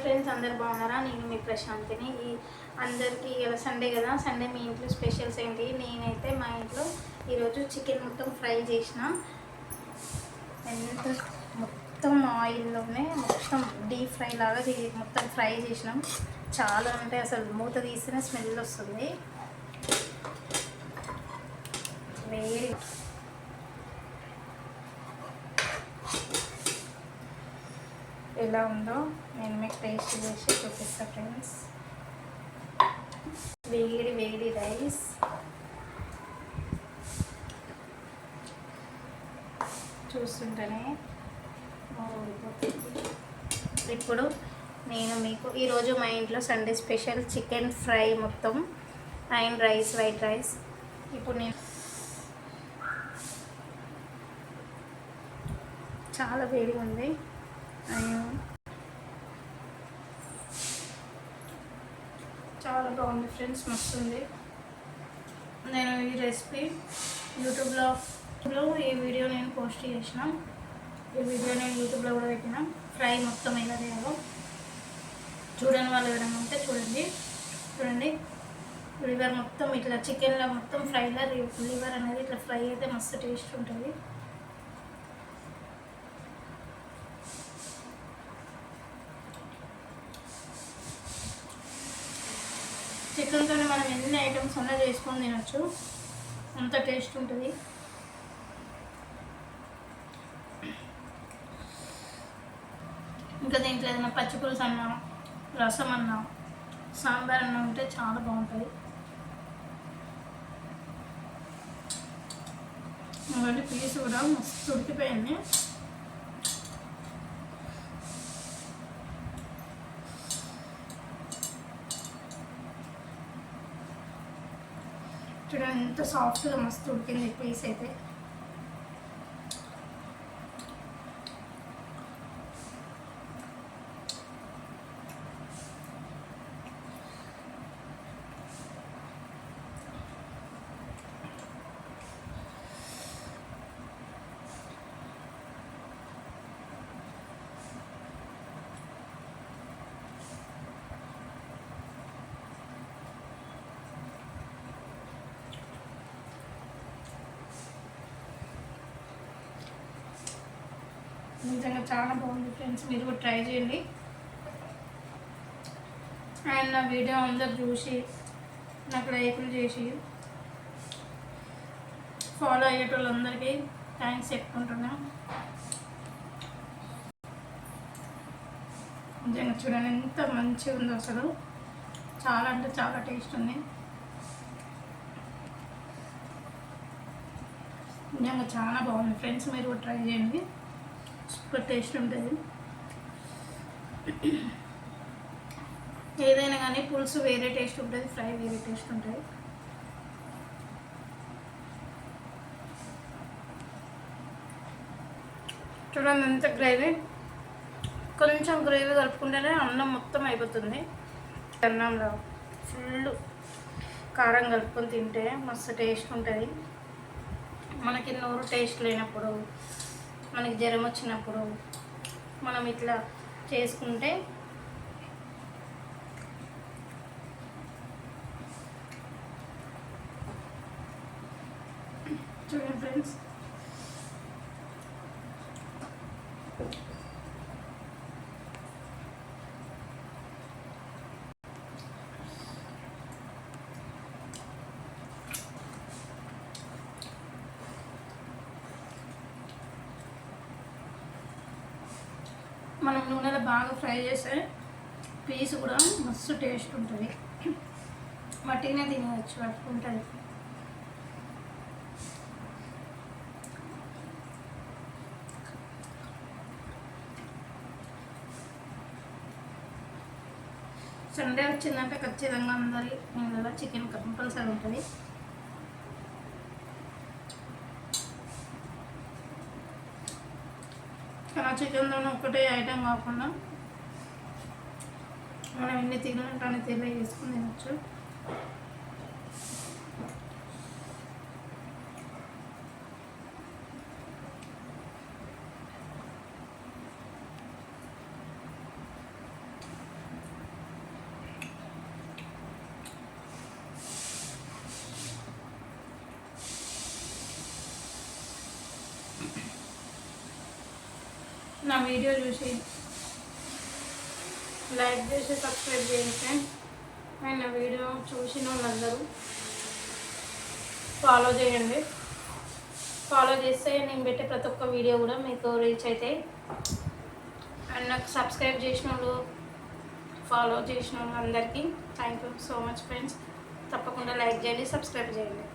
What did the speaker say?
Friends, అందరు బాగున్నారా? నేను మీ ప్రశాంతిని. అందరికీ ఇలా సండే కదా, సండే మీ ఇంట్లో స్పెషల్స్ ఏంటి? నేనైతే మా ఇంట్లో ఈరోజు చికెన్ మొత్తం ఫ్రై చేసిన. ఎంత మొత్తం ఆయిల్లోనే మొత్తం డీప్ ఫ్రై లాగా మొత్తం ఫ్రై చేసినాం. చాలా అంటే అసలు మూత తీస్తేనే స్మెల్ వస్తుంది. వేడి ఎలా ఉందో నేను మీకు టేస్ట్ చేసి చూపిస్తాను ఫ్రెండ్స్. వేడి వేడి రైస్, చూస్తుంటేనే ఊడిపోతుంది. ఇప్పుడు నేను మీకు ఈరోజు మా ఇంట్లో సండే స్పెషల్ చికెన్ ఫ్రై మొత్తం అండ్ రైస్, వైట్ రైస్. ఇప్పుడు నేను చాలా వేడిగా ఉంది. చాలా బాగుంది ఫ్రెండ్స్, మస్తుంది. నేను ఈ రెసిపీ యూట్యూబ్లో ఈ వీడియో నేను పోస్ట్ చేసిన. ఈ వీడియో నేను యూట్యూబ్లో కూడా పెట్టిన. ఫ్రై మొత్తం ఎలా చేయాలో చూడని వాళ్ళు ఎవరైనా ఉంటే చూడండి. లివర్ మొత్తం ఇట్లా చికెన్లో మొత్తం ఫ్రైలో లివర్ అనేది ఇట్లా ఫ్రై అయితే మస్తు టేస్ట్ ఉంటుంది. చికెన్తో మనం ఎన్ని ఐటమ్స్ అన్నా చేసుకొని తినచ్చు, అంత టేస్ట్ ఉంటుంది. ఇంకా దీంట్లో ఏదైనా పచ్చిపులుసు అన్నా, రసం అన్నా, సాంబార్ అన్నా ఉంటే చాలా బాగుంటుంది. ఇవన్నీ పీస్ కూడా మస్తు ఉడికిపోయింది. చూడండి ఎంత సాఫ్ట్గా మస్తు ఉడికింది పీస్ అయితే. నిజంగా చాలా బాగుంది ఫ్రెండ్స్, మీరు కూడా ట్రై చేయండి. అండ్ నా వీడియో అందరు చూసి నాకు లైకులు చేసి ఫాలో అయ్యేటోళ్ళందరికీ థ్యాంక్స్ చెప్పుకుంటున్నా. నిజంగా చూడండి ఎంత మంచిగా ఉందో, అసలు చాలా అంటే చాలా టేస్ట్ ఉంది. నిజంగా చాలా బాగుంది ఫ్రెండ్స్, మీరు కూడా ట్రై చేయండి. సూపర్ టేస్ట్ ఉంటుంది. ఏదైనా కానీ పులుసు వేరే టేస్ట్ ఉంటుంది, ఫ్రై వేరే టేస్ట్ ఉంటుంది. చూడండి ఎంత గ్రేవీ, కొంచెం గ్రేవీ కలుపుకుంటేనే అన్నం మొత్తం అయిపోతుంది. అన్నంలో ఫుల్ కారం కలుపుకొని తింటే మస్తు టేస్ట్ ఉంటుంది. మనకి నోరు టేస్ట్ లేనప్పుడు, మనకి జ్వరం వచ్చినప్పుడు మనం ఇట్లా చేసుకుంటే చూడండి ఫ్రెండ్స్, మనం నూనెలో బాగా ఫ్రై చేస్తే పీస్ కూడా మస్తు టేస్ట్ ఉంటుంది. మట్టినే తినవచ్చు అట్లుంటుంది. సండే వచ్చిందంటే ఖచ్చితంగా అందరి ఇందులో చికెన్ కంపల్సరీ ఉంటుంది. కానీ చికెన్లోనే ఒకటే ఐటెం కాకుండా మనం ఎన్ని తినట్టు అని చేసుకుని తినచ్చు. నా వీడియో చూసి లైక్ చేసి సబ్స్క్రైబ్ చేయండి ఫ్రెండ్స్. అండ్ నా వీడియో చూసిన వాళ్ళందరూ ఫాలో చేయండి. ఫాలో చేస్తే నేను పెట్టే ప్రతి ఒక్క వీడియో కూడా మీకు రీచ్ అవుతాయి. అండ్ నాకు సబ్స్క్రైబ్ చేసిన వాళ్ళు, ఫాలో చేసిన వాళ్ళు అందరికీ thank you so much friends. తప్పకుండా లైక్ చేయండి, సబ్స్క్రైబ్ చేయండి.